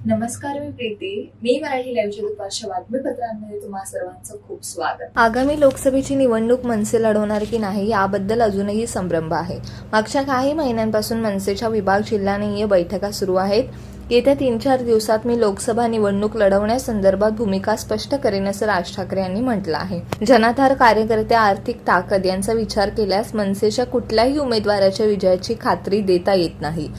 नमस्कार, मी प्रीती. मी मराठी लाईव्हच्या दुपारच्या बातमीपत्रांमध्ये तुम्हा सर्वांचं खूप स्वागत. आगामी लोकसभेची निवडणूक मनसे लढवणार की नाही याबद्दल अजूनही संभ्रम आहे. मागच्या काही महिन्यांपासून मनसेच्या विभाग जिल्हानिहाय बैठका सुरू आहेत. येत्या 3-4 दिवसात मी लोकसभा निवडणूक लढवण्यासंदर्भात भूमिका स्पष्ट करेन असं राज ठाकरे यांनी म्हटलं आहे. जनाधार, कार्यकर्ते, आर्थिक ताकद यांचा विचार केल्यास मनसेच्या कुठल्याही उमेदवाराच्या विजयाची खात्री देता येत नाही.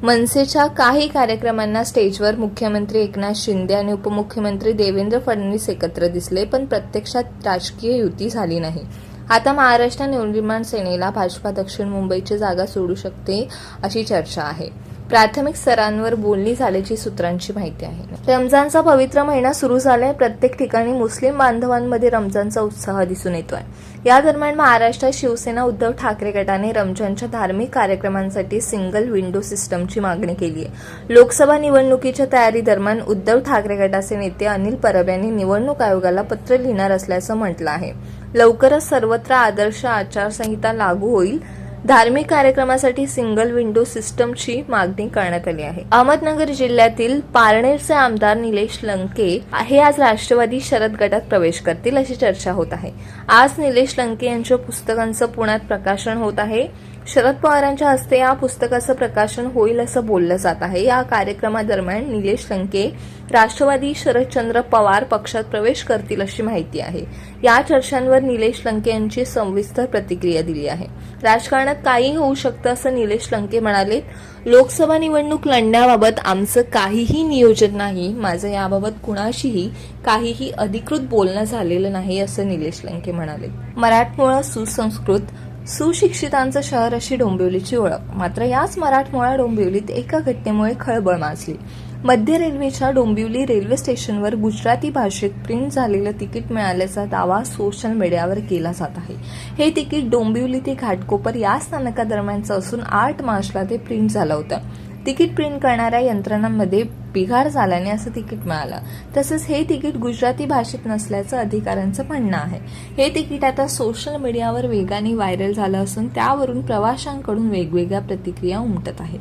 मनसेच्या काही कार्यक्रमांना स्टेजवर मुख्यमंत्री एकनाथ शिंदे आणि उपमुख्यमंत्री देवेंद्र फडणवीस एकत्र दिसले, पण प्रत्यक्षात राजकीय युती झाली नाही. आता महाराष्ट्र नवनिर्माण सेनेला भाजपा दक्षिण मुंबईची जागा सोडू शकते अशी चर्चा आहे. प्राथमिक स्तरांवर बोलणी झाल्याची सूत्रांची माहिती आहे. रमजानचा पवित्र महिना सुरू झालाय. प्रत्येक ठिकाणी मुस्लिम बांधवांमध्ये रमजानचा उत्साह दिसून येतोय. या दरम्यान महाराष्ट्रात शिवसेना उद्धव ठाकरे गटाने रमजानच्या धार्मिक कार्यक्रमांसाठी सिंगल विंडो सिस्टमची मागणी केली आहे. लोकसभा निवडणुकीच्या तयारी दरम्यान उद्धव ठाकरे गटाचे नेते अनिल परब यांनी निवडणूक आयोगाला पत्र लिहिणार असल्याचं म्हटलं आहे. लवकरच सर्वत्र आदर्श आचारसंहिता लागू होईल. धार्मिक कार्यक्रमासाठी सिंगल विंडो सिस्टमची मागणी करण्यात आली आहे. अहमदनगर जिल्ह्यातील पारनेरचे आमदार निलेश लंके हे आज राष्ट्रवादी शरद गटात प्रवेश करतील अशी चर्चा होत आहे. आज निलेश लंके यांच्या पुस्तकांचं पुण्यात प्रकाशन होत आहे. शरद पवारांच्या हस्ते या पुस्तकाचं प्रकाशन होईल असं बोललं जात आहे. या कार्यक्रमादरम्यान निलेश लंके राष्ट्रवादी शरदचंद्र पवार पक्षात प्रवेश करतील अशी माहिती आहे. या चर्चांवर निलेश लंके यांची सविस्तर प्रतिक्रिया दिली आहे. राजकारणात काही होऊ शकतं असं निलेश लंके म्हणाले. लोकसभा निवडणूक लढण्याबाबत आमचं काहीही नियोजन नाही. माझं याबाबत कुणाशीही काहीही अधिकृत बोलणं झालेलं नाही असं निलेश लंके म्हणाले. मराठमोळा सुसंस्कृत सुशिक्षितांचं शहर अशी डोंबिवलीची ओळख. मात्र याच मराठमोळा डोंबिवलीत एका घटनेमुळे खळबळ माजली. मध्य रेल्वेच्या डोंबिवली रेल्वे स्टेशनवर गुजराती भाषेत प्रिंट झालेलं तिकीट मिळाल्याचा दावा सोशल मीडियावर केला जात आहे. हे तिकीट डोंबिवली ते घाटकोपर या स्थानकादरम्यानचं असून 8 मार्चला ते प्रिंट झालं होतं. तिकीट प्रिंट करणाऱ्या यंत्रणांमध्ये बिघाड झाल्याने असं तिकीट मिळालं. तसंच हे तिकीट गुजराती भाषेत नसल्याचं अधिकाऱ्यांचं म्हणणं आहे. हे तिकीट आता सोशल मीडियावर वेगाने व्हायरल झालं असून त्यावरून प्रवाशांकडून वेगवेगळ्या प्रतिक्रिया उमटत आहेत.